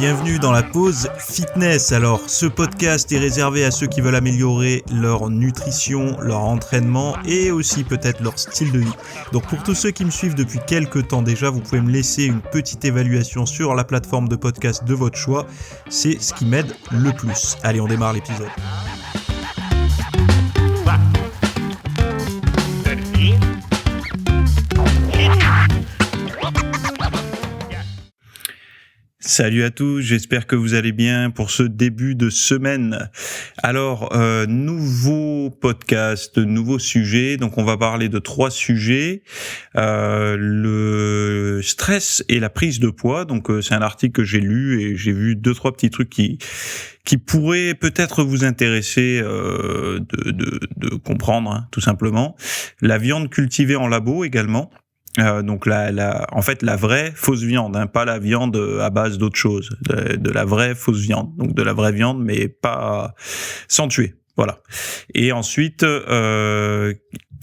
Bienvenue dans la pause fitness. Alors, ce podcast est réservé à ceux qui veulent améliorer leur nutrition, leur entraînement et aussi peut-être leur style de vie. Donc pour tous ceux qui me suivent depuis quelques temps déjà, vous pouvez me laisser une petite évaluation sur la plateforme de podcast de votre choix. C'est ce qui m'aide le plus. Allez, on démarre l'épisode. Salut à tous, j'espère que vous allez bien pour ce début de semaine. Alors, nouveau podcast, nouveau sujet, donc on va parler de 3 sujets. Le stress et la prise de poids, donc c'est un article que j'ai lu et j'ai vu 2-3 petits trucs qui pourraient peut-être vous intéresser de comprendre, hein, tout simplement. La viande cultivée en labo également. Donc en fait la vraie fausse viande, hein, pas la viande à base d'autre chose, de la vraie fausse viande, donc de la vraie viande mais pas sans tuer, voilà. Et ensuite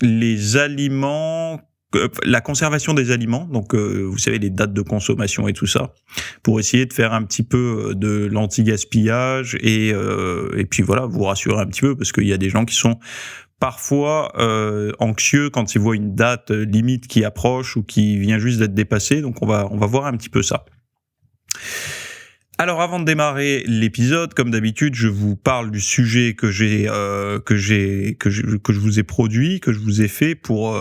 les aliments, la conservation des aliments, donc vous savez les dates de consommation et tout ça, pour essayer de faire un petit peu de l'anti-gaspillage et puis voilà, vous rassurer un petit peu parce qu'il y a des gens qui sont parfois anxieux quand ils voient une date limite qui approche ou qui vient juste d'être dépassée. Donc on va voir un petit peu ça. Alors avant de démarrer l'épisode, comme d'habitude, je vous parle du sujet que je vous ai produit, que je vous ai fait pour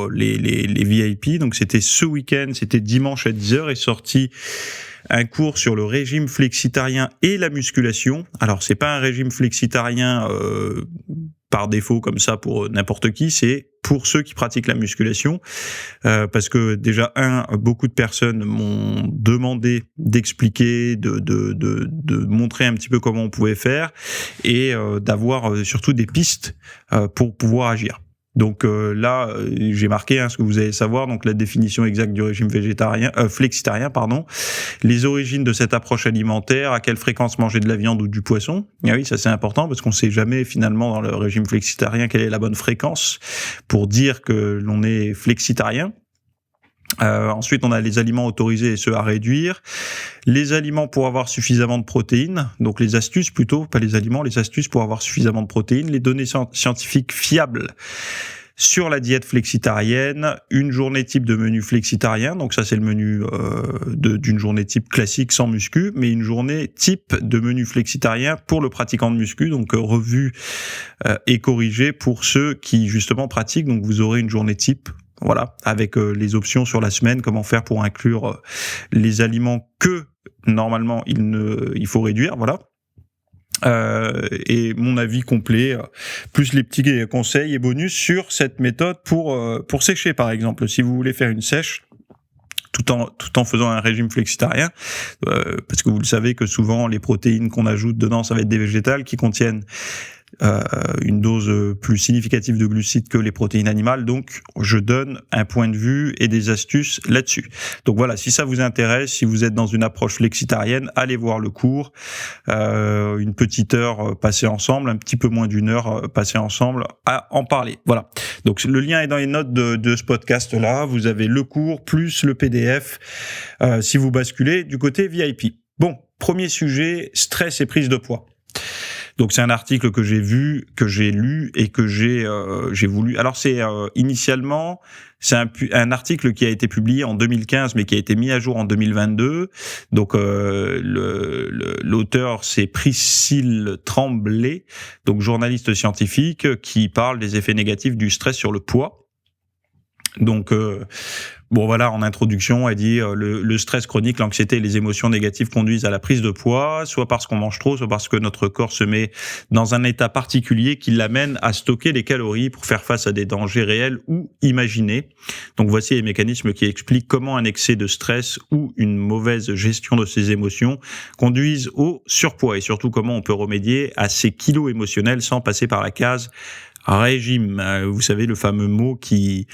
les VIP. Donc c'était ce week-end, c'était dimanche à 10h est sorti un cours sur le régime flexitarien et la musculation. Alors c'est pas un régime flexitarien par défaut comme ça pour n'importe qui, c'est pour ceux qui pratiquent la musculation, parce que déjà beaucoup de personnes m'ont demandé d'expliquer, de montrer un petit peu comment on pouvait faire et d'avoir surtout des pistes pour pouvoir agir. Donc là, j'ai marqué ce que vous allez savoir, donc la définition exacte du régime flexitarien, les origines de cette approche alimentaire, à quelle fréquence manger de la viande ou du poisson. Et oui, ça c'est important parce qu'on sait jamais finalement dans le régime flexitarien quelle est la bonne fréquence pour dire que l'on est flexitarien. Ensuite, on a les aliments autorisés et ceux à réduire. Les aliments pour avoir suffisamment de protéines, donc les astuces plutôt, pas les aliments, les astuces pour avoir suffisamment de protéines. Les données scientifiques fiables sur la diète flexitarienne, une journée type de menu flexitarien, donc ça c'est le menu d'une journée type classique sans muscu, mais une journée type de menu flexitarien pour le pratiquant de muscu, donc revu et corrigé pour ceux qui justement pratiquent, donc vous aurez une journée type. Voilà, avec les options sur la semaine, comment faire pour inclure les aliments que normalement il faut réduire, voilà. Et mon avis complet, plus les petits conseils et bonus sur cette méthode pour sécher par exemple. Si vous voulez faire une sèche, tout en faisant un régime flexitarien, parce que vous le savez que souvent les protéines qu'on ajoute dedans, ça va être des végétales qui contiennent une dose plus significative de glucides que les protéines animales, donc je donne un point de vue et des astuces là-dessus. Donc voilà, si ça vous intéresse, si vous êtes dans une approche flexitarienne, allez voir le cours, une petite heure passée ensemble, un petit peu moins d'une heure passée ensemble à en parler. Voilà, donc le lien est dans les notes de ce podcast-là, vous avez le cours plus le PDF si vous basculez du côté VIP. Bon, premier sujet, stress et prise de poids. Donc c'est un article que j'ai vu, que j'ai lu et que j'ai voulu. Alors c'est initialement c'est un article qui a été publié en 2015 mais qui a été mis à jour en 2022. Donc l'auteur c'est Priscille Tremblay, donc journaliste scientifique qui parle des effets négatifs du stress sur le poids. Donc bon voilà, en introduction, elle dit le stress chronique, l'anxiété et les émotions négatives conduisent à la prise de poids, soit parce qu'on mange trop, soit parce que notre corps se met dans un état particulier qui l'amène à stocker les calories pour faire face à des dangers réels ou imaginés. Donc voici les mécanismes qui expliquent comment un excès de stress ou une mauvaise gestion de ses émotions conduisent au surpoids et surtout comment on peut remédier à ces kilos émotionnels sans passer par la case régime. Vous savez, le fameux mot qui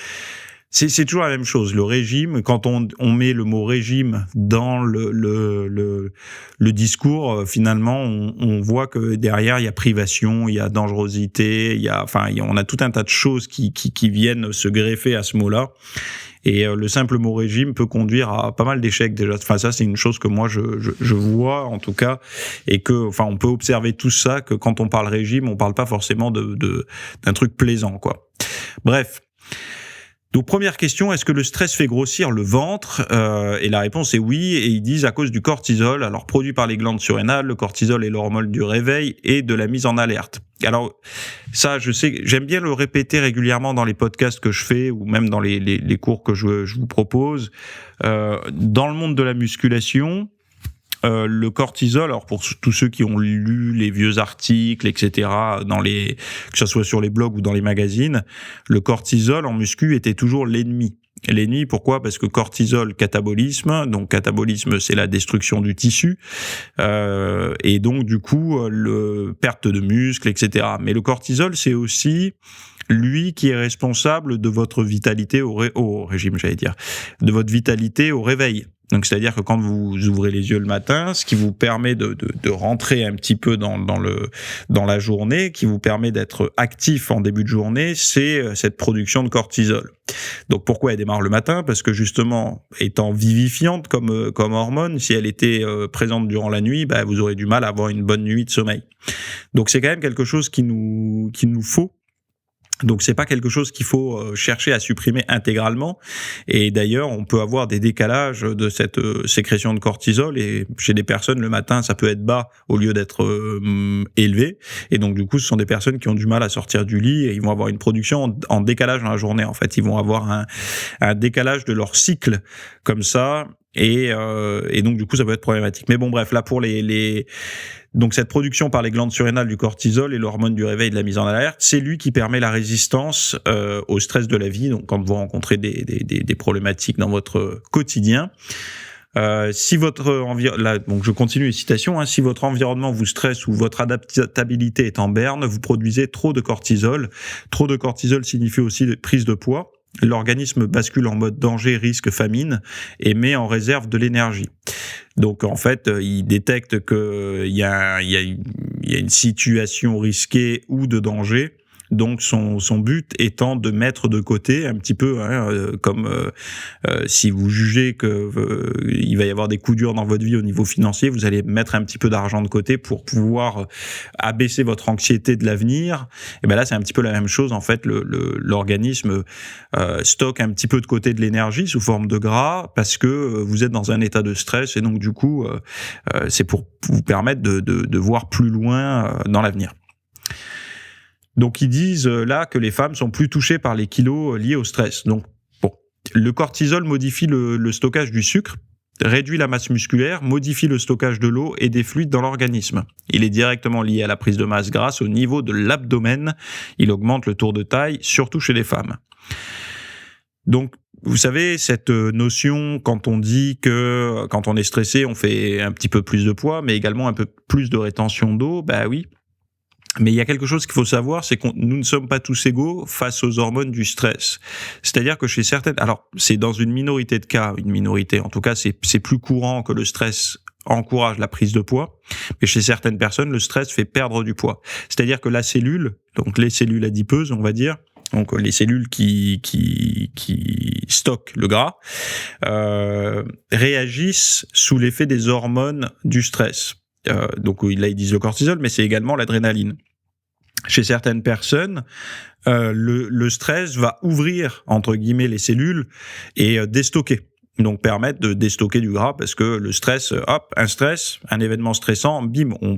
C'est toujours la même chose. Le régime, quand on met le mot régime dans le discours, finalement, on voit que derrière il y a privation, il y a dangerosité, on a tout un tas de choses qui viennent se greffer à ce mot-là. Et le simple mot régime peut conduire à pas mal d'échecs déjà. Enfin, ça, c'est une chose que moi je vois en tout cas, et que, enfin, on peut observer tout ça, que quand on parle régime, on parle pas forcément d'un truc plaisant, quoi. Bref. Donc première question, est-ce que le stress fait grossir le ventre ? Et la réponse est oui, et ils disent à cause du cortisol, alors produit par les glandes surrénales. Le cortisol est l'hormone du réveil et de la mise en alerte. Alors ça, je sais, j'aime bien le répéter régulièrement dans les podcasts que je fais, ou même dans les cours que je vous propose. Dans le monde de la musculation, le cortisol, alors pour tous ceux qui ont lu les vieux articles, etc., que ce soit sur les blogs ou dans les magazines, le cortisol en muscu était toujours l'ennemi. L'ennemi, pourquoi ? Parce que cortisol, catabolisme, donc catabolisme, c'est la destruction du tissu, et donc du coup, perte de muscles, etc. Mais le cortisol, c'est aussi lui qui est responsable de votre vitalité au régime, de votre vitalité au réveil. Donc, c'est-à-dire que quand vous ouvrez les yeux le matin, ce qui vous permet de rentrer un petit peu dans la journée, qui vous permet d'être actif en début de journée, c'est cette production de cortisol. Donc, pourquoi elle démarre le matin ? Parce que justement, étant vivifiante comme hormone, si elle était présente durant la nuit, vous aurez du mal à avoir une bonne nuit de sommeil. Donc, c'est quand même quelque chose qu'il nous faut. Donc c'est pas quelque chose qu'il faut chercher à supprimer intégralement, et d'ailleurs on peut avoir des décalages de cette sécrétion de cortisol, et chez des personnes le matin ça peut être bas au lieu d'être élevé, et donc du coup ce sont des personnes qui ont du mal à sortir du lit, et ils vont avoir une production en décalage dans la journée. En fait, ils vont avoir un décalage de leur cycle comme ça, et donc du coup ça peut être problématique. Mais bon, bref, là pour donc cette production par les glandes surrénales du cortisol et l'hormone du réveil, de la mise en alerte, c'est lui qui permet la résistance au stress de la vie. Donc quand vous rencontrez des problématiques dans votre quotidien, si donc je continue les citations, si votre environnement vous stresse ou votre adaptabilité est en berne, vous produisez trop de cortisol. Trop de cortisol signifie aussi prise de poids. L'organisme bascule en mode danger, risque, famine, et met en réserve de l'énergie. Donc en fait, il détecte qu'il y a une situation risquée ou de danger. Donc son but étant de mettre de côté un petit peu, comme si vous jugez que il va y avoir des coups durs dans votre vie au niveau financier, vous allez mettre un petit peu d'argent de côté pour pouvoir abaisser votre anxiété de l'avenir. Et ben là c'est un petit peu la même chose en fait. L'organisme stocke un petit peu de côté de l'énergie sous forme de gras parce que vous êtes dans un état de stress, et donc du coup c'est pour vous permettre de voir plus loin dans l'avenir. Donc ils disent là que les femmes sont plus touchées par les kilos liés au stress. Donc bon, le cortisol modifie le stockage du sucre, réduit la masse musculaire, modifie le stockage de l'eau et des fluides dans l'organisme. Il est directement lié à la prise de masse grasse au niveau de l'abdomen. Il augmente le tour de taille, surtout chez les femmes. Donc vous savez, cette notion, quand on dit que quand on est stressé, on fait un petit peu plus de poids, mais également un peu plus de rétention d'eau, oui. Mais il y a quelque chose qu'il faut savoir, c'est que nous ne sommes pas tous égaux face aux hormones du stress. C'est-à-dire que chez certaines, alors c'est dans une minorité de cas, en tout cas c'est plus courant que le stress encourage la prise de poids, mais chez certaines personnes, le stress fait perdre du poids. C'est-à-dire que la cellule, donc les cellules adipeuses, on va dire, donc les cellules qui stockent le gras, réagissent sous l'effet des hormones du stress. Donc là ils disent le cortisol, mais c'est également l'adrénaline. Chez certaines personnes, le stress va ouvrir entre guillemets les cellules et déstocker. Donc permettre de déstocker du gras, parce que le stress, un événement stressant, bim, on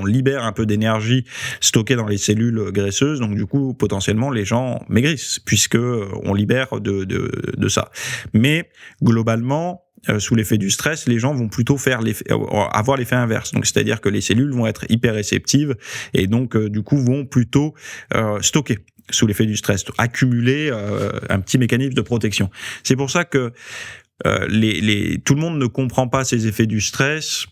libère un peu d'énergie stockée dans les cellules graisseuses, donc du coup potentiellement les gens maigrissent puisque on libère de ça. Mais globalement, sous l'effet du stress, les gens vont plutôt avoir l'effet inverse. Donc, c'est-à-dire que les cellules vont être hyper réceptives et donc, du coup, vont plutôt stocker sous l'effet du stress, accumuler un petit mécanisme de protection. C'est pour ça que tout le monde ne comprend pas ces effets du stress.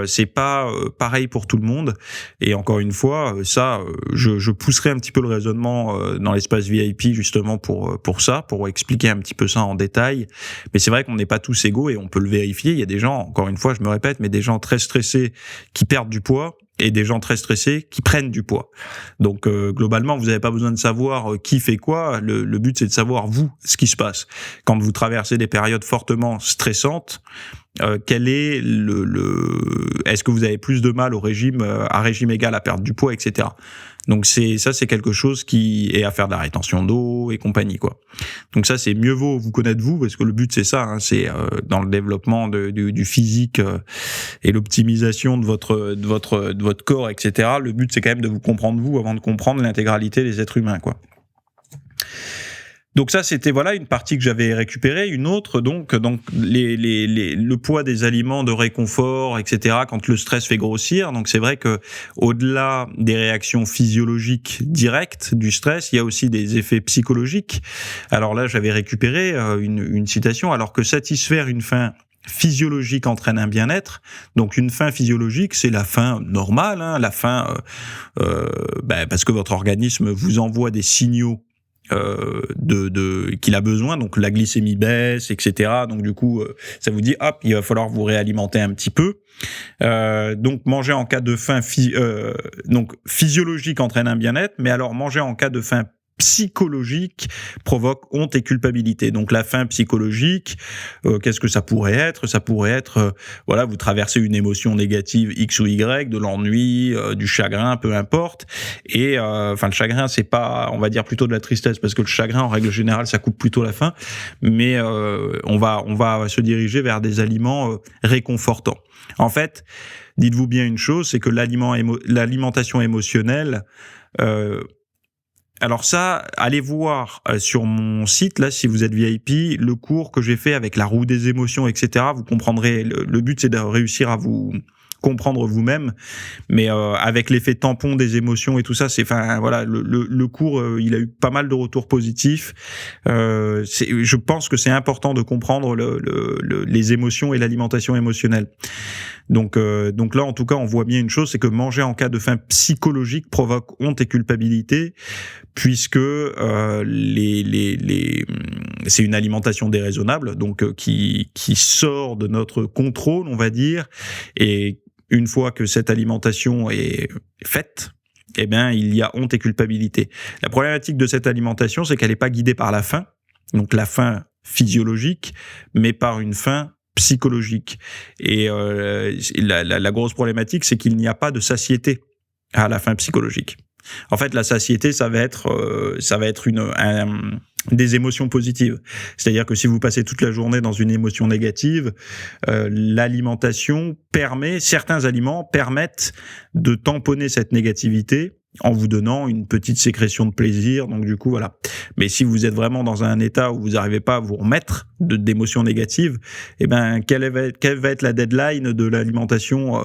C'est pas pareil pour tout le monde. Et encore une fois, je pousserai un petit peu le raisonnement dans l'espace VIP justement pour ça, pour expliquer un petit peu ça en détail. Mais c'est vrai qu'on n'est pas tous égaux et on peut le vérifier. Il y a des gens, encore une fois, je me répète, mais des gens très stressés qui perdent du poids et des gens très stressés qui prennent du poids. Donc globalement, vous n'avez pas besoin de savoir qui fait quoi. Le but, c'est de savoir vous ce qui se passe quand vous traversez des périodes fortement stressantes. Quel est est-ce que vous avez plus de mal au régime à régime égal à perdre du poids, etc. Donc c'est quelque chose qui est à faire de la rétention d'eau et compagnie, quoi. Donc ça, c'est mieux vaut vous connaître vous, parce que le but c'est ça, hein, c'est dans le développement du physique et l'optimisation de votre corps, etc. Le but c'est quand même de vous comprendre vous avant de comprendre l'intégralité des êtres humains, quoi. Donc ça, c'était une partie que j'avais récupérée. Une autre, donc le poids des aliments de réconfort, etc. Quand le stress fait grossir. Donc c'est vrai que au-delà des réactions physiologiques directes du stress, il y a aussi des effets psychologiques. Alors là, j'avais récupéré une citation. Alors que satisfaire une faim physiologique entraîne un bien-être. Donc une faim physiologique, c'est la faim normale, hein, la faim parce que votre organisme vous envoie des signaux qu'il a besoin, donc la glycémie baisse, etc. Donc du coup, ça vous dit hop, il va falloir vous réalimenter un petit peu. Donc manger en cas de faim donc physiologique entraîne un bien-être, mais alors manger en cas de faim psychologique provoque honte et culpabilité. Donc la faim psychologique, qu'est-ce que ça pourrait être ? Ça pourrait être, vous traversez une émotion négative X ou Y, de l'ennui, du chagrin, peu importe. Et le chagrin, c'est pas, on va dire plutôt de la tristesse, parce que le chagrin, en règle générale, ça coupe plutôt la faim. Mais on va se diriger vers des aliments réconfortants. En fait, dites-vous bien une chose, c'est que l'alimentation émotionnelle, alors ça, allez voir sur mon site, là, si vous êtes VIP, le cours que j'ai fait avec la roue des émotions, etc. Vous comprendrez, le but, c'est de réussir à vous comprendre vous-même, mais avec l'effet tampon des émotions et tout ça, le cours, il a eu pas mal de retours positifs. Je pense que c'est important de comprendre les émotions et l'alimentation émotionnelle. Donc là, en tout cas, on voit bien une chose, c'est que manger en cas de faim psychologique provoque honte et culpabilité, puisque c'est une alimentation déraisonnable, donc qui sort de notre contrôle, on va dire, et une fois que cette alimentation est faite, eh bien, il y a honte et culpabilité. La problématique de cette alimentation, c'est qu'elle n'est pas guidée par la faim, donc la faim physiologique, mais par une faim psychologique. Et la grosse problématique, c'est qu'il n'y a pas de satiété à la faim psychologique. En fait, la satiété, ça va être des émotions positives. C'est-à-dire que si vous passez toute la journée dans une émotion négative, certains aliments permettent de tamponner cette négativité en vous donnant une petite sécrétion de plaisir, donc du coup voilà. Mais si vous êtes vraiment dans un état où vous n'arrivez pas à vous remettre d'émotions négatives, eh ben quelle va être la deadline de l'alimentation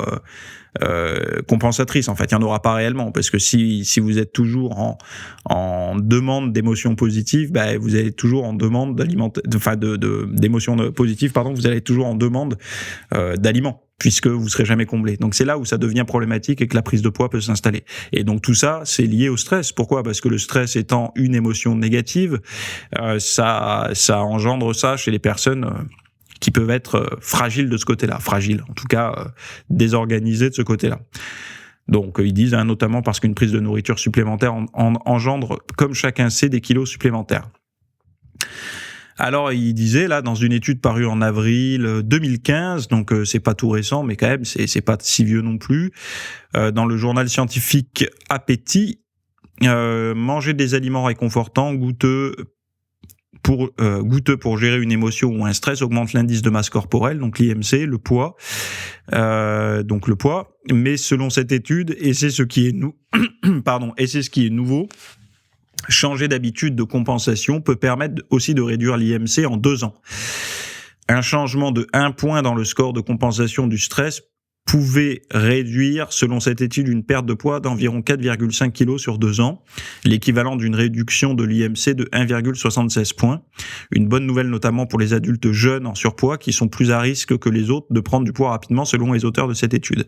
compensatrice? En fait, il n'y en aura pas réellement, parce que si vous êtes toujours en demande d'émotions positives, vous allez toujours en demande d'émotions positives, vous allez toujours en demande d'aliments, puisque vous serez jamais comblé. Donc c'est là où ça devient problématique et que la prise de poids peut s'installer. Et donc tout ça, c'est lié au stress. Pourquoi ? Parce que le stress étant une émotion négative, ça engendre ça chez les personnes qui peuvent être fragiles de ce côté-là, en tout cas désorganisées de ce côté-là. Donc ils disent, notamment parce qu'une prise de nourriture supplémentaire engendre, comme chacun sait, des kilos supplémentaires. Alors, il disait, là, dans une étude parue en avril 2015, donc c'est pas tout récent, mais quand même, c'est pas si vieux non plus, dans le journal scientifique Appétit, manger des aliments réconfortants, goûteux pour gérer une émotion ou un stress augmente l'indice de masse corporelle, donc l'IMC, le poids, mais selon cette étude, et c'est ce qui est nouveau, changer d'habitude de compensation peut permettre aussi de réduire l'IMC en 2 ans. Un changement de 1 point dans le score de compensation du stress pouvait réduire, selon cette étude, une perte de poids d'environ 4,5 kg sur 2 ans, l'équivalent d'une réduction de l'IMC de 1,76 points. Une bonne nouvelle notamment pour les adultes jeunes en surpoids qui sont plus à risque que les autres de prendre du poids rapidement selon les auteurs de cette étude.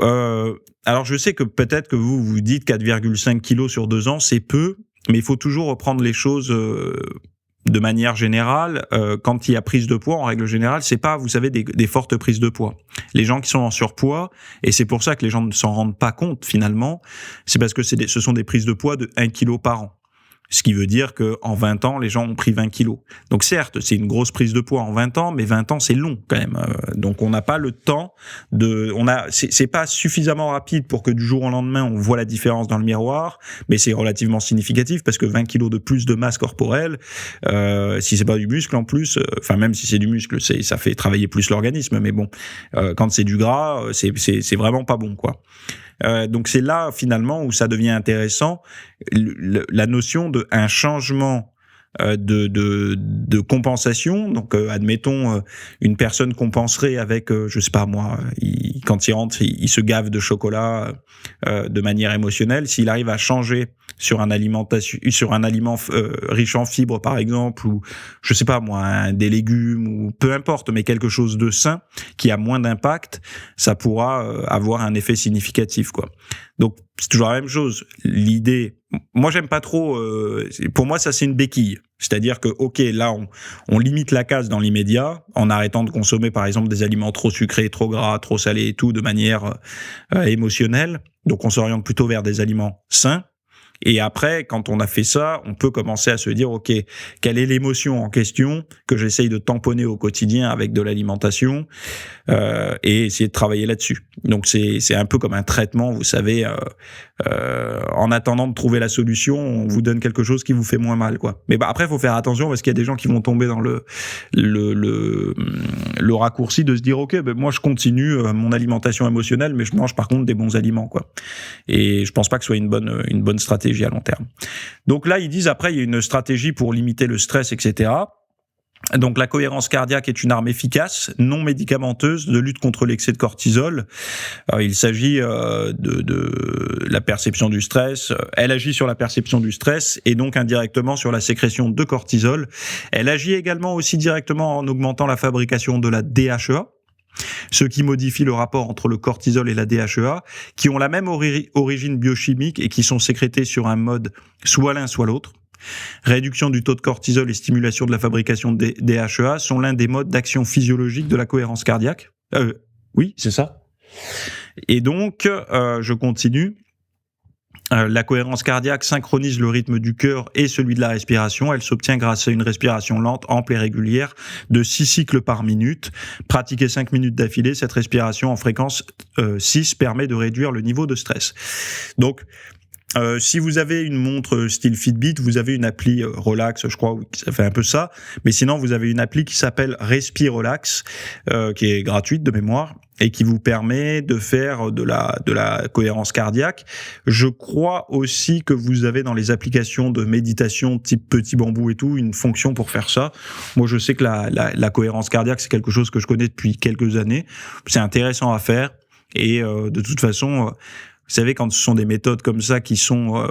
Alors je sais que peut-être que vous vous dites 4,5 kg sur 2 ans, c'est peu, mais il faut toujours reprendre les choses de manière générale. Quand il y a prise de poids, en règle générale, c'est pas, vous savez, des fortes prises de poids. Les gens qui sont en surpoids, et c'est pour ça que les gens ne s'en rendent pas compte finalement, c'est parce que ce sont des prises de poids de 1 kg par an. Ce qui veut dire que en 20 ans, les gens ont pris 20 kilos. Donc certes, c'est une grosse prise de poids en 20 ans, mais 20 ans, c'est long quand même. Donc on n'a pas le temps c'est pas suffisamment rapide pour que du jour au lendemain, on voit la différence dans le miroir, mais c'est relativement significatif parce que 20 kilos de plus de masse corporelle, si c'est pas du muscle en plus, même si c'est du muscle, ça fait travailler plus l'organisme, mais bon, quand c'est du gras, c'est vraiment pas bon, quoi. Donc c'est là finalement où ça devient intéressant, la notion de un changement de compensation. Donc admettons une personne compenserait avec je sais pas moi, quand il rentre, il se gave de chocolat de manière émotionnelle. S'il arrive à changer sur un aliment riche en fibres par exemple, ou je sais pas moi, des légumes ou peu importe, mais quelque chose de sain qui a moins d'impact, ça pourra avoir un effet significatif, quoi. Donc c'est toujours la même chose. L'idée, moi j'aime pas trop. Pour moi ça c'est une béquille. C'est-à-dire que ok, là on limite la casse dans l'immédiat en arrêtant de consommer par exemple des aliments trop sucrés, trop gras, trop salés et tout de manière émotionnelle. Donc on s'oriente plutôt vers des aliments sains. Et après, quand on a fait ça, on peut commencer à se dire, ok, quelle est l'émotion en question que j'essaye de tamponner au quotidien avec de l'alimentation et essayer de travailler là-dessus. Donc c'est un peu comme un traitement, vous savez. En attendant de trouver la solution, on vous donne quelque chose qui vous fait moins mal, quoi. Mais après, il faut faire attention parce qu'il y a des gens qui vont tomber dans le raccourci de se dire, ok, moi je continue mon alimentation émotionnelle, mais je mange par contre des bons aliments, quoi. Et je pense pas que ce soit une bonne stratégie à long terme. Donc là, ils disent après, il y a une stratégie pour limiter le stress, etc. Donc la cohérence cardiaque est une arme efficace, non médicamenteuse, de lutte contre l'excès de cortisol. Il s'agit de la perception du stress. Elle agit sur la perception du stress et donc indirectement sur la sécrétion de cortisol. Elle agit également aussi directement en augmentant la fabrication de la DHEA, ce qui modifie le rapport entre le cortisol et la DHEA, qui ont la même origine biochimique et qui sont sécrétés sur un mode soit l'un soit l'autre. Réduction du taux de cortisol et stimulation de la fabrication des DHEA sont l'un des modes d'action physiologique de la cohérence cardiaque. Oui, c'est ça. Et donc, je continue. La cohérence cardiaque synchronise le rythme du cœur et celui de la respiration. Elle s'obtient grâce à une respiration lente, ample et régulière de 6 cycles par minute. Pratiquer 5 minutes d'affilée, cette respiration en fréquence 6 permet de réduire le niveau de stress. Donc, si vous avez une montre style Fitbit, vous avez une appli Relax, je crois, ça fait un peu ça. Mais sinon, vous avez une appli qui s'appelle Respi Relax, qui est gratuite de mémoire et qui vous permet de faire de la cohérence cardiaque. Je crois aussi que vous avez dans les applications de méditation type Petit Bambou et tout une fonction pour faire ça. Moi, je sais que la cohérence cardiaque, c'est quelque chose que je connais depuis quelques années. C'est intéressant à faire et de toute façon. Vous savez, quand ce sont des méthodes comme ça qui sont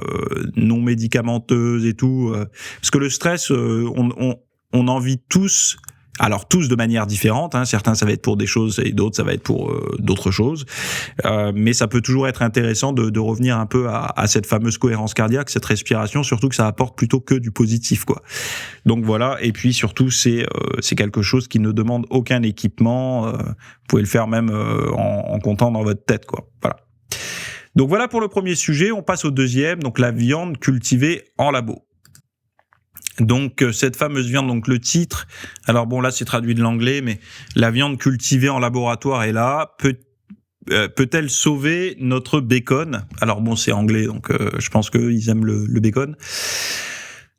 non médicamenteuses et tout, parce que le stress, on en vit tous, alors tous de manière différente. Certains, ça va être pour des choses et d'autres, ça va être pour d'autres choses. Mais ça peut toujours être intéressant de revenir un peu à cette fameuse cohérence cardiaque, cette respiration, surtout que ça apporte plutôt que du positif, quoi. Donc voilà. Et puis surtout, c'est quelque chose qui ne demande aucun équipement. Vous pouvez le faire même en comptant dans votre tête, quoi. Voilà. Donc voilà pour le premier sujet, on passe au deuxième, donc la viande cultivée en labo. Donc cette fameuse viande, donc le titre, alors bon là c'est traduit de l'anglais, mais la viande cultivée en laboratoire est là, peut-elle sauver notre bacon? Alors bon c'est anglais, donc je pense qu'ils aiment le bacon.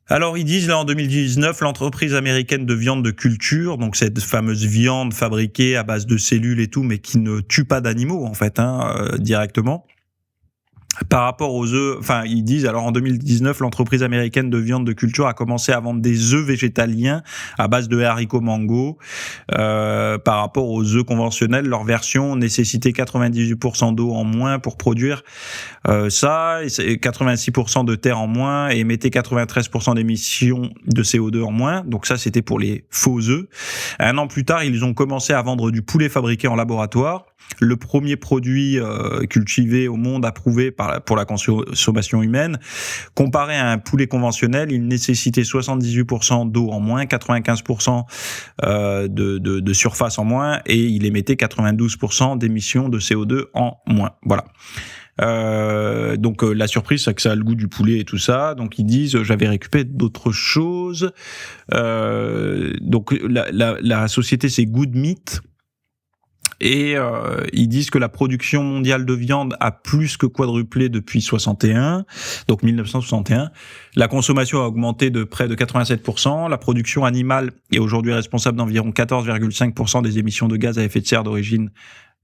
Alors ils disent là en 2019, l'entreprise américaine de viande de culture, donc cette fameuse viande fabriquée à base de cellules et tout, mais qui ne tue pas d'animaux en fait, directement, Par rapport aux œufs, enfin ils disent, alors en 2019, l'entreprise américaine de viande de culture a commencé à vendre des œufs végétaliens à base de haricots mango. Par rapport aux œufs conventionnels, leur version nécessitait 98% d'eau en moins pour produire ça, 86% de terre en moins et émettait 93% d'émissions de CO2 en moins. Donc ça, c'était pour les faux œufs. Un an plus tard, ils ont commencé à vendre du poulet fabriqué en laboratoire. Le premier produit cultivé au monde approuvé pour la consommation humaine. Comparé à un poulet conventionnel, il nécessitait 78% d'eau en moins, 95% de surface en moins et il émettait 92% d'émissions de CO2 en moins. Voilà. Donc la surprise, c'est que ça a le goût du poulet et tout ça. Donc ils disent, j'avais récupéré d'autres choses. Donc la société, c'est Good Meat. Et ils disent que la production mondiale de viande a plus que quadruplé depuis 61, donc 1961. La consommation a augmenté de près de 87%. La production animale est aujourd'hui responsable d'environ 14,5% des émissions de gaz à effet de serre d'origine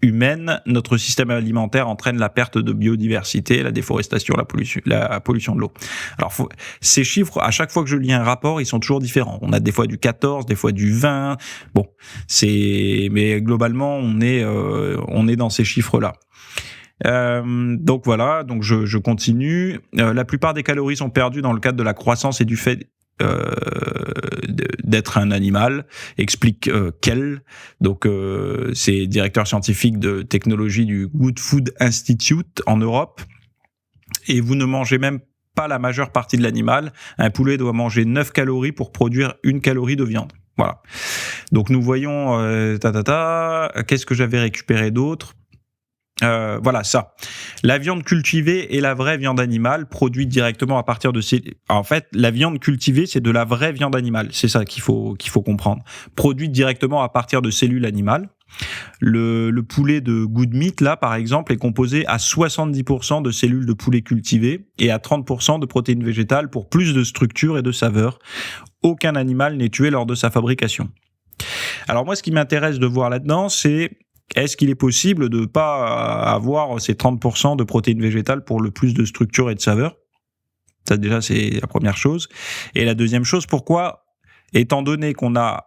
humaine. Notre système alimentaire entraîne la perte de biodiversité, la déforestation, la pollution de l'eau. Alors, ces chiffres, à chaque fois que je lis un rapport, ils sont toujours différents. On a des fois du 14, des fois du 20. Bon, mais globalement, on est dans ces chiffres-là. Donc voilà, donc je continue. La plupart des calories sont perdues dans le cadre de la croissance et du fait d'être un animal, explique Kell. Donc c'est directeur scientifique de technologie du Good Food Institute en Europe. Et vous ne mangez même pas la majeure partie de l'animal. Un poulet doit manger 9 calories pour produire 1 calorie de viande. Voilà. Donc nous voyons qu'est-ce que j'avais récupéré d'autre? Voilà ça. La viande cultivée est la vraie viande animale produite directement à partir de ces. En fait, la viande cultivée, c'est de la vraie viande animale. C'est ça qu'il faut comprendre. Produite directement à partir de cellules animales. Le poulet de Good Meat, là, par exemple, est composé à 70% de cellules de poulet cultivées et à 30% de protéines végétales pour plus de structure et de saveur. Aucun animal n'est tué lors de sa fabrication. Alors moi, ce qui m'intéresse de voir là-dedans, c'est est-ce qu'il est possible de ne pas avoir ces 30% de protéines végétales pour le plus de structure et de saveur? Ça, déjà, c'est la première chose. Et la deuxième chose, pourquoi, étant donné qu'on a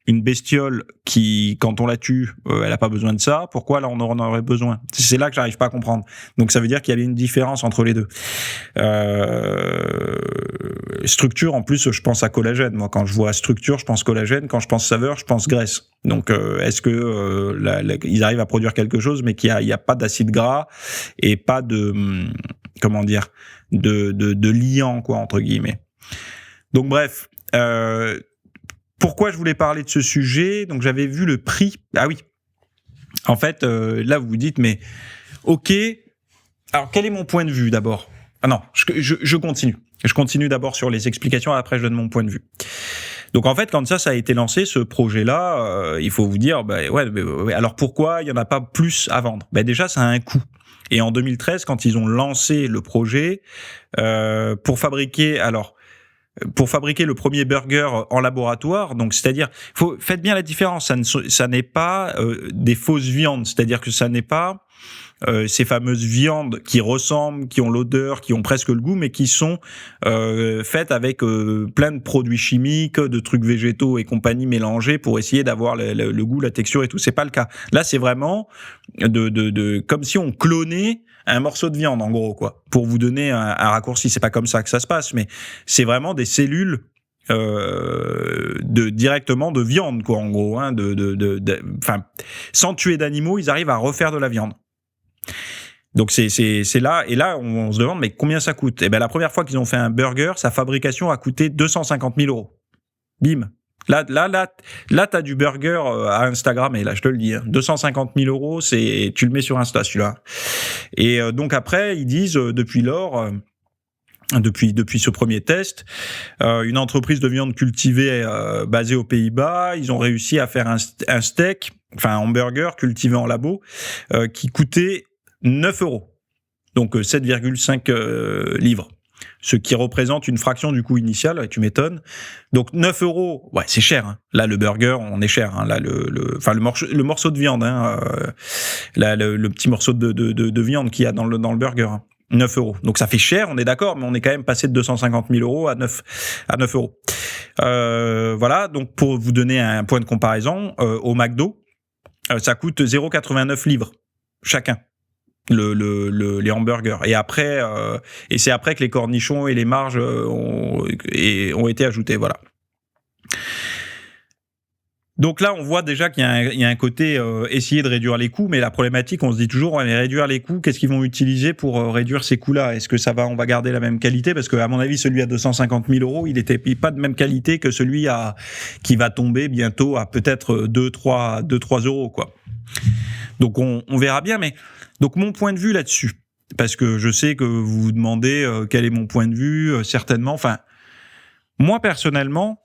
une bestiole qui, quand on la tue, elle n'a pas besoin de ça, pourquoi là on en aurait besoin? C'est là que j'arrive pas à comprendre. Donc ça veut dire qu'il y avait une différence entre les deux. Structure, en plus, je pense à collagène. Moi, quand je vois structure, je pense collagène. Quand je pense saveur, je pense graisse. Donc est-ce que ils arrivent à produire quelque chose, mais qu'il y a pas d'acide gras et pas de de liant, quoi, entre guillemets. Donc bref. Pourquoi je voulais parler de ce sujet? Donc j'avais vu le prix. Ah oui. En fait, là vous vous dites, mais ok. Alors quel est mon point de vue d'abord? Ah non, je continue. Je continue d'abord sur les explications. Après je donne mon point de vue. Donc en fait, quand ça a été lancé, ce projet-là, il faut vous dire, alors pourquoi il y en a pas plus à vendre? Déjà, ça a un coût. Et en 2013, quand ils ont lancé le projet, pour fabriquer le premier burger en laboratoire, donc c'est-à-dire, faites bien la différence, ça n'est pas des fausses viandes, c'est-à-dire que ça n'est pas ces fameuses viandes qui ressemblent, qui ont l'odeur, qui ont presque le goût, mais qui sont faites avec plein de produits chimiques, de trucs végétaux et compagnie mélangés pour essayer d'avoir le goût, la texture et tout. C'est pas le cas. Là, c'est vraiment comme si on clonait un morceau de viande, en gros, quoi. Pour vous donner un raccourci, c'est pas comme ça que ça se passe, mais c'est vraiment des cellules directement de viande, quoi, en gros, hein, sans tuer d'animaux, ils arrivent à refaire de la viande. Donc c'est là, et là on se demande mais combien ça coûte? La première fois qu'ils ont fait un burger, sa fabrication a coûté 250 000 €. Bim. Là, t'as du burger à Instagram, et là, je te le dis, 250 000 €, tu le mets sur Insta, celui-là. Et donc après, ils disent, depuis lors, depuis ce premier test, une entreprise de viande cultivée basée aux Pays-Bas, ils ont réussi à faire un steak, enfin un hamburger cultivé en labo, qui coûtait 9 €. Donc 7,5 livres. Ce qui représente une fraction du coût initial, tu m'étonnes. Donc 9 €, ouais, c'est cher. Hein. Là, le burger, on est cher. Hein. Là, le morceau de viande, hein, là, le petit morceau de viande qu'il y a dans le burger. Hein. 9 euros. Donc ça fait cher, on est d'accord, mais on est quand même passé de 250 000 euros à 9 euros. Voilà, donc pour vous donner un point de comparaison, au McDo, ça coûte 0,89 livres chacun, les hamburgers. Et après, et c'est après que les cornichons et les marges ont été ajoutés. Voilà. Donc là, on voit déjà qu'il y a un côté essayer de réduire les coûts, mais la problématique, on se dit toujours, ouais, mais réduire les coûts, qu'est-ce qu'ils vont utiliser pour réduire ces coûts-là ? Est-ce que on va garder la même qualité ? Parce que à mon avis, celui à 250 000 euros, il n'était pas de même qualité que celui qui va tomber bientôt à peut-être 2-3 euros, quoi. Donc on verra bien, mais donc mon point de vue là-dessus, parce que je sais que vous vous demandez quel est mon point de vue, certainement. Enfin, moi personnellement,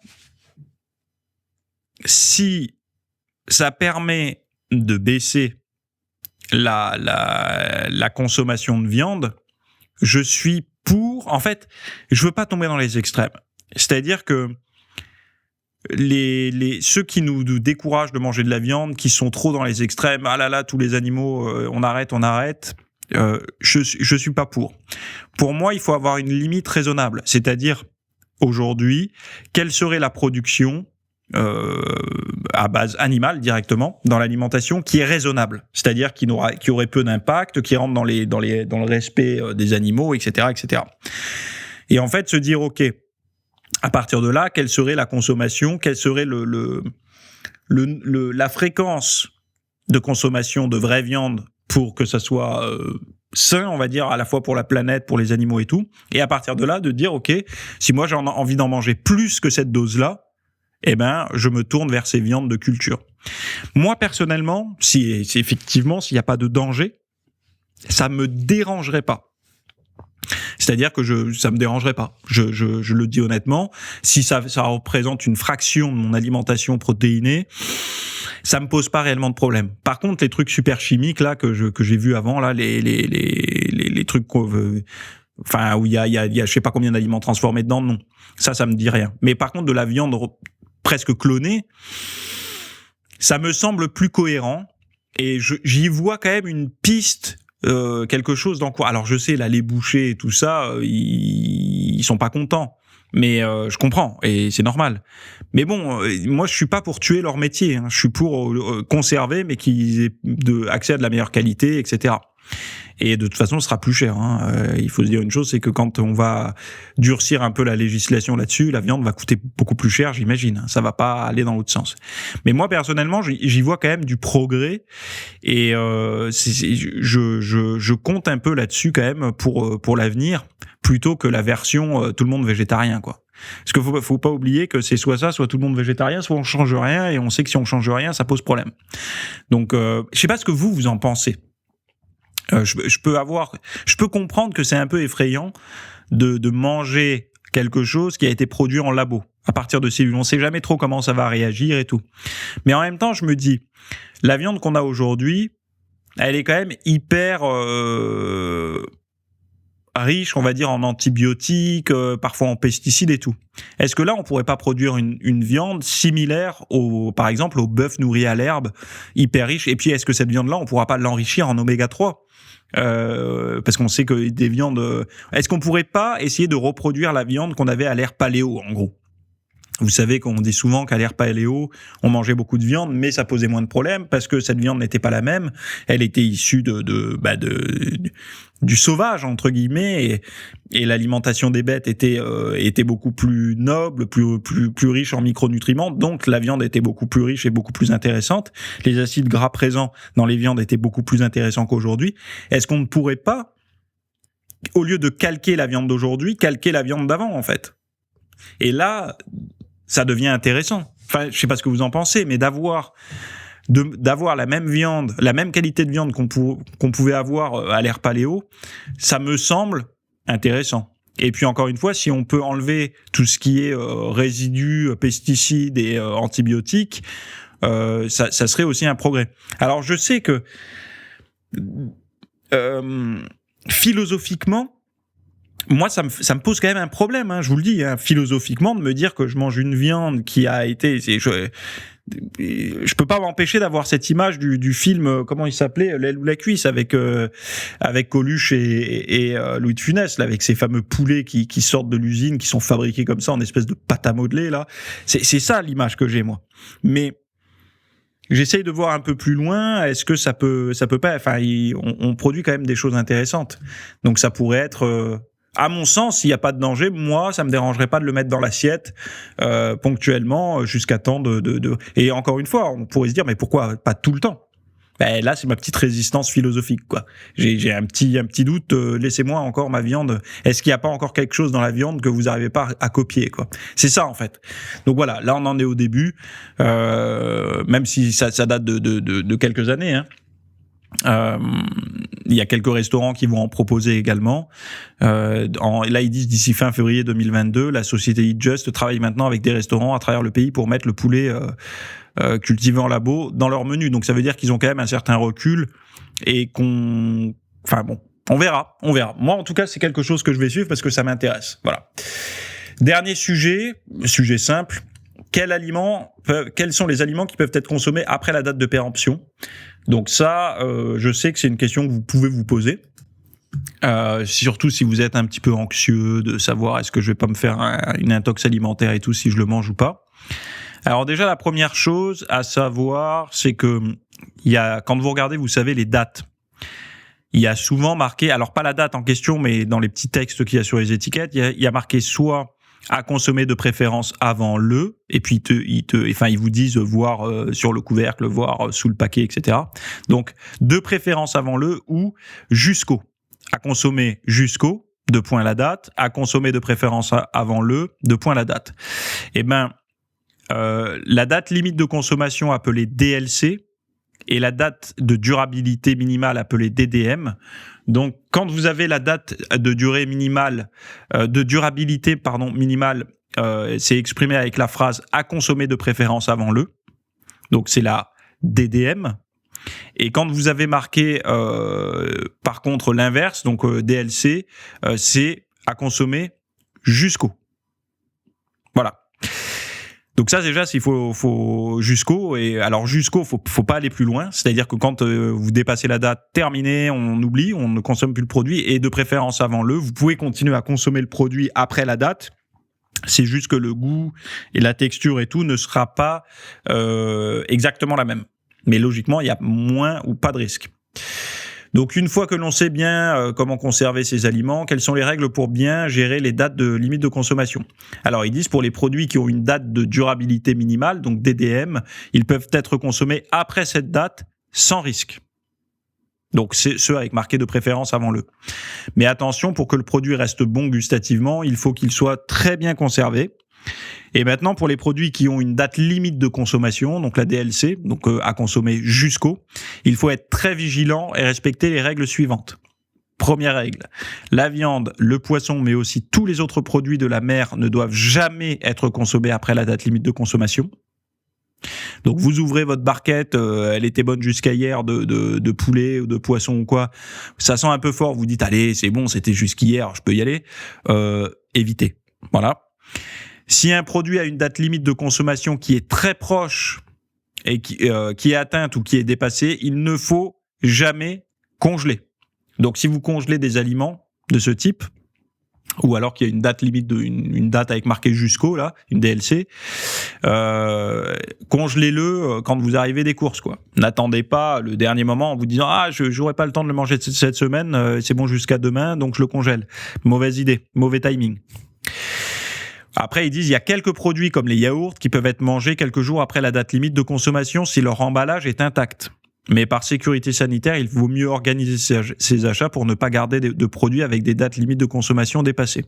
si ça permet de baisser la consommation de viande, je suis pour. En fait, je veux pas tomber dans les extrêmes. C'est-à-dire que ceux qui nous découragent de manger de la viande, qui sont trop dans les extrêmes, ah là là, tous les animaux, on arrête. Je suis pas pour. Pour moi, il faut avoir une limite raisonnable. C'est-à-dire, aujourd'hui, quelle serait la production à base animale directement dans l'alimentation qui est raisonnable, c'est-à-dire qui aurait peu d'impact, qui rentre dans le respect des animaux, etc., etc. Et en fait, se dire, ok, à partir de là, quelle serait la consommation, quelle serait la fréquence de consommation de vraie viande pour que ça soit sain, on va dire, à la fois pour la planète, pour les animaux et tout. Et à partir de là, de dire, ok, si moi j'ai envie d'en manger plus que cette dose-là, eh ben, je me tourne vers ces viandes de culture. Moi, personnellement, s'il n'y a pas de danger, ça me dérangerait pas. C'est-à-dire que ça me dérangerait pas. Je le dis honnêtement. Si ça représente une fraction de mon alimentation protéinée, ça me pose pas réellement de problème. Par contre, les trucs super chimiques là que j'ai vu avant là, les trucs enfin où il y a je sais pas combien d'aliments transformés dedans, non. Ça me dit rien. Mais par contre, de la viande presque clonée, ça me semble plus cohérent et j'y vois quand même une piste, quelque chose dans quoi. Alors je sais, là, les bouchers et tout ça, ils sont pas contents, mais je comprends et c'est normal. Mais bon, moi je suis pas pour tuer leur métier, hein. Je suis pour conserver, mais qu'ils aient accès à de la meilleure qualité, etc. Et de toute façon, ce sera plus cher, hein. Il faut se dire une chose, c'est que quand on va durcir un peu la législation là-dessus, la viande va coûter beaucoup plus cher, j'imagine. Ça va pas aller dans l'autre sens. Mais moi, personnellement, j'y vois quand même du progrès. Et je compte un peu là-dessus quand même pour l'avenir, plutôt que la version tout le monde végétarien, quoi. Parce qu'il faut pas oublier que c'est soit ça, soit tout le monde végétarien, soit on change rien, et on sait que si on change rien, ça pose problème. Donc, je sais pas ce que vous en pensez. Je peux comprendre que c'est un peu effrayant de manger quelque chose qui a été produit en labo à partir de cellules. On sait jamais trop comment ça va réagir et tout. Mais en même temps, je me dis, la viande qu'on a aujourd'hui, elle est quand même hyper riche, on va dire, en antibiotiques, parfois en pesticides et tout. Est-ce que là, on pourrait pas produire une viande similaire par exemple, au bœuf nourri à l'herbe, hyper riche? Et puis, est-ce que cette viande-là, on pourra pas l'enrichir en oméga 3? Parce qu'on sait que des viandes... Est-ce qu'on pourrait pas essayer de reproduire la viande qu'on avait à l'ère paléo, en gros? Vous savez qu'on dit souvent qu'à l'ère paléo, on mangeait beaucoup de viande, mais ça posait moins de problèmes parce que cette viande n'était pas la même. Elle était issue du sauvage, entre guillemets, et l'alimentation des bêtes était beaucoup plus noble, plus riche en micronutriments. Donc la viande était beaucoup plus riche et beaucoup plus intéressante. Les acides gras présents dans les viandes étaient beaucoup plus intéressants qu'aujourd'hui. Est-ce qu'on ne pourrait pas, au lieu de calquer la viande d'aujourd'hui, calquer la viande d'avant, en fait? Et là, ça devient intéressant. Enfin, je sais pas ce que vous en pensez, mais d'avoir la même viande, la même qualité de viande qu'on pouvait avoir à l'ère paléo, ça me semble intéressant. Et puis encore une fois, si on peut enlever tout ce qui est résidus, pesticides et antibiotiques, ça serait aussi un progrès. Alors je sais que philosophiquement, moi, ça me pose quand même un problème, hein, je vous le dis, hein, philosophiquement, de me dire que je mange une viande qui a été... je peux pas m'empêcher d'avoir cette image du film, comment il s'appelait, L'aile ou la cuisse, avec Coluche et Louis de Funès, là, avec ces fameux poulets qui sortent de l'usine, qui sont fabriqués comme ça en espèce de pâte à modeler, là. C'est ça l'image que j'ai, moi. Mais j'essaye de voir un peu plus loin. Est-ce que ça peut pas, enfin, on produit quand même des choses intéressantes. Donc ça pourrait être, à mon sens, s'il n'y a pas de danger, moi, ça me dérangerait pas de le mettre dans l'assiette ponctuellement jusqu'à temps de. Et encore une fois, on pourrait se dire, mais pourquoi pas tout le temps? Ben là, c'est ma petite résistance philosophique, quoi. J'ai un petit doute. Laissez-moi encore ma viande. Est-ce qu'il n'y a pas encore quelque chose dans la viande que vous n'arrivez pas à copier, quoi? C'est ça, en fait. Donc voilà, là, on en est au début, même si ça date de quelques années, hein. Il y a quelques restaurants qui vont en proposer également. Là, ils disent d'ici fin février 2022, la société Eat Just travaille maintenant avec des restaurants à travers le pays pour mettre le poulet cultivé en labo dans leur menu. Donc ça veut dire qu'ils ont quand même un certain recul et enfin bon, on verra. Moi, en tout cas, c'est quelque chose que je vais suivre parce que ça m'intéresse. Voilà. Dernier sujet simple. Quels sont les aliments qui peuvent être consommés après la date de péremption? Donc ça, je sais que c'est une question que vous pouvez vous poser. Surtout si vous êtes un petit peu anxieux de savoir est-ce que je vais pas me faire une intox alimentaire et tout si je le mange ou pas. Alors déjà, la première chose à savoir, c'est que quand vous regardez, vous savez, les dates. Il y a souvent marqué, alors pas la date en question, mais dans les petits textes qu'il y a sur les étiquettes, il y a marqué soit à consommer de préférence avant le, et puis ils vous disent voir sur le couvercle, voir sous le paquet, etc. Donc, de préférence avant le ou jusqu'au. À consommer jusqu'au, de point la date, à consommer de préférence avant le, de point la date. Eh ben, la date limite de consommation appelée DLC et la date de durabilité minimale appelée DDM. Donc, quand vous avez la date de durée minimale, durabilité minimale, c'est exprimé avec la phrase « à consommer de préférence avant le ». Donc, c'est la DDM. Et quand vous avez marqué, par contre, l'inverse, donc DLC, c'est « à consommer jusqu'au ». Voilà. Donc ça déjà, s'il faut jusqu'au, et alors jusqu'au, faut pas aller plus loin, c'est-à-dire que quand vous dépassez la date terminée, on oublie, on ne consomme plus le produit, et de préférence avant le, vous pouvez continuer à consommer le produit après la date. C'est juste que le goût et la texture et tout ne sera pas exactement la même. Mais logiquement, il y a moins ou pas de risque. Donc une fois que l'on sait bien comment conserver ces aliments, quelles sont les règles pour bien gérer les dates de limite de consommation? Alors ils disent pour les produits qui ont une date de durabilité minimale, donc DDM, ils peuvent être consommés après cette date sans risque. Donc c'est ceux avec marqué de préférence avant le. Mais attention, pour que le produit reste bon gustativement, il faut qu'il soit très bien conservé. Et maintenant, pour les produits qui ont une date limite de consommation, donc la DLC, donc à consommer jusqu'au, il faut être très vigilant et respecter les règles suivantes. Première règle, la viande, le poisson, mais aussi tous les autres produits de la mer ne doivent jamais être consommés après la date limite de consommation. Donc vous ouvrez votre barquette, elle était bonne jusqu'à hier de poulet ou de poisson ou quoi, ça sent un peu fort, vous dites allez c'est bon, c'était jusqu'hier, je peux y aller, évitez. Voilà. Si un produit a une date limite de consommation qui est très proche et qui est atteinte ou qui est dépassée, il ne faut jamais congeler. Donc si vous congelez des aliments de ce type, ou alors qu'il y a une date limite une date avec marqué jusqu'au, là, une DLC, congelez-le quand vous arrivez des courses, quoi. N'attendez pas le dernier moment en vous disant je n'aurai pas le temps de le manger cette semaine, c'est bon jusqu'à demain, donc je le congèle. Mauvaise idée, mauvais timing. Après, ils disent il y a quelques produits comme les yaourts qui peuvent être mangés quelques jours après la date limite de consommation si leur emballage est intact. Mais par sécurité sanitaire, il vaut mieux organiser ses achats pour ne pas garder de produits avec des dates limites de consommation dépassées.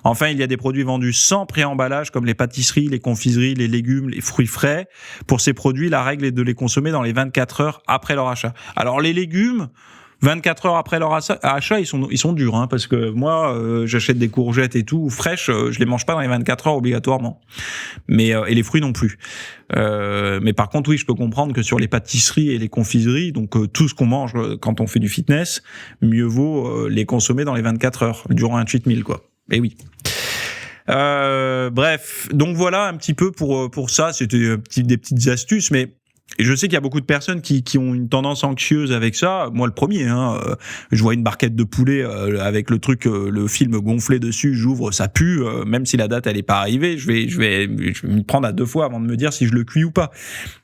Enfin, il y a des produits vendus sans pré-emballage comme les pâtisseries, les confiseries, les légumes, les fruits frais. Pour ces produits, la règle est de les consommer dans les 24 heures après leur achat. Alors les légumes, 24 heures après leur achat, ils sont durs, hein, parce que moi, j'achète des courgettes et tout fraîches, je les mange pas dans les 24 heures obligatoirement. Mais et les fruits non plus. Mais par contre, oui, je peux comprendre que sur les pâtisseries et les confiseries, donc tout ce qu'on mange quand on fait du fitness, mieux vaut les consommer dans les 24 heures durant un cheat meal, quoi. Et oui. Bref, donc voilà un petit peu pour ça. C'était des petites astuces, mais je sais qu'il y a beaucoup de personnes qui ont une tendance anxieuse avec ça. Moi, le premier, je vois une barquette de poulet avec le film gonflé dessus, j'ouvre, ça pue. Même si la date elle est pas arrivée, je vais m'y prendre à 2 fois avant de me dire si je le cuis ou pas.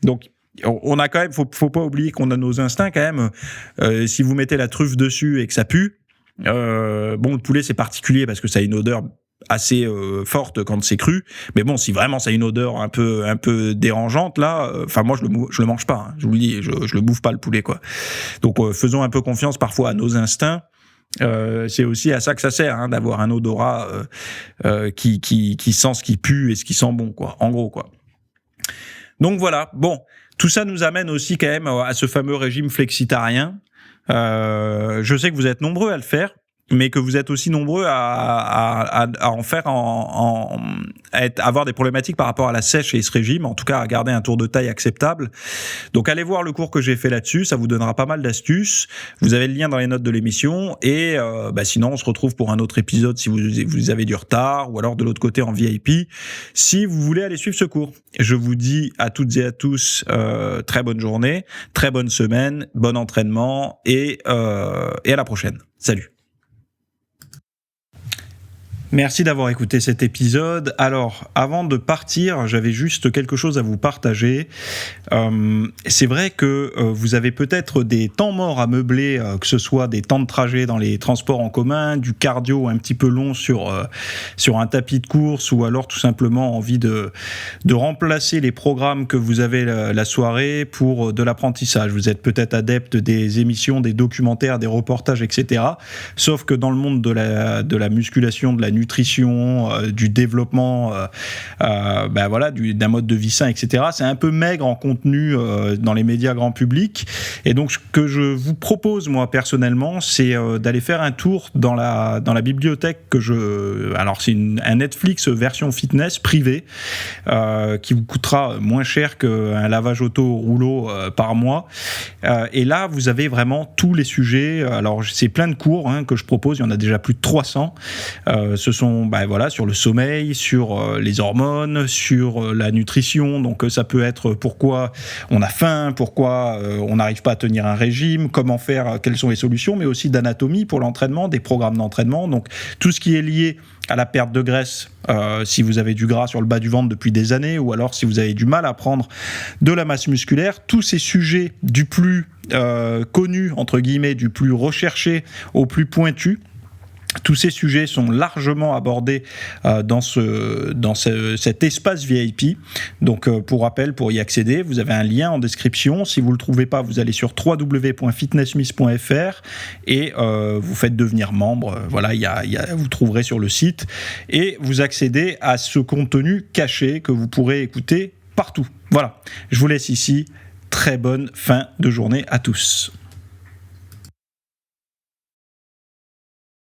Donc on a quand même, faut pas oublier qu'on a nos instincts quand même. Si vous mettez la truffe dessus et que ça pue, le poulet c'est particulier parce que ça a une odeur assez forte quand c'est cru, mais bon, si vraiment ça a une odeur un peu dérangeante là, moi je le mange pas, hein, je vous le dis, je le bouffe pas le poulet quoi. Donc faisons un peu confiance parfois à nos instincts. C'est aussi à ça que ça sert, hein, d'avoir un odorat qui sent ce qui pue et ce qui sent bon quoi, en gros quoi. Donc voilà, bon, tout ça nous amène aussi quand même à ce fameux régime flexitarien. Je sais que vous êtes nombreux à le faire, mais que vous êtes aussi nombreux à en faire, avoir des problématiques par rapport à la sèche et ce régime, en tout cas à garder un tour de taille acceptable. Donc allez voir le cours que j'ai fait là-dessus, ça vous donnera pas mal d'astuces. Vous avez le lien dans les notes de l'émission, et sinon on se retrouve pour un autre épisode si vous avez du retard, ou alors de l'autre côté en VIP, si vous voulez aller suivre ce cours. Je vous dis à toutes et à tous très bonne journée, très bonne semaine, bon entraînement, et à la prochaine. Salut. Merci d'avoir écouté cet épisode. Alors, avant de partir, j'avais juste quelque chose à vous partager. C'est vrai que vous avez peut-être des temps morts à meubler, que ce soit des temps de trajet dans les transports en commun, du cardio un petit peu long sur un tapis de course, ou alors tout simplement envie de remplacer les programmes que vous avez la soirée pour de l'apprentissage. Vous êtes peut-être adepte des émissions, des documentaires, des reportages, etc. Sauf que dans le monde de la musculation, de la nutrition, du développement, d'un mode de vie sain, etc. C'est un peu maigre en contenu dans les médias grand public. Et donc, ce que je vous propose, moi, personnellement, c'est d'aller faire un tour dans la bibliothèque alors, c'est un Netflix version fitness privée qui vous coûtera moins cher qu'un lavage auto au rouleau par mois. Et là, vous avez vraiment tous les sujets. Alors, c'est plein de cours que je propose. Il y en a déjà plus de 300. Ce sont sur le sommeil, sur les hormones, sur la nutrition. Donc ça peut être pourquoi on a faim, pourquoi on n'arrive pas à tenir un régime, comment faire, quelles sont les solutions, mais aussi d'anatomie pour l'entraînement, des programmes d'entraînement. Donc tout ce qui est lié à la perte de graisse, si vous avez du gras sur le bas du ventre depuis des années, ou alors si vous avez du mal à prendre de la masse musculaire, tous ces sujets du plus connu, entre guillemets, du plus recherché au plus pointu, tous ces sujets sont largement abordés dans cet espace VIP. Donc, pour rappel, pour y accéder, vous avez un lien en description. Si vous ne le trouvez pas, vous allez sur www.fitnessmiss.fr et vous faites devenir membre. Voilà, vous trouverez sur le site. Et vous accédez à ce contenu caché que vous pourrez écouter partout. Voilà, je vous laisse ici. Très bonne fin de journée à tous.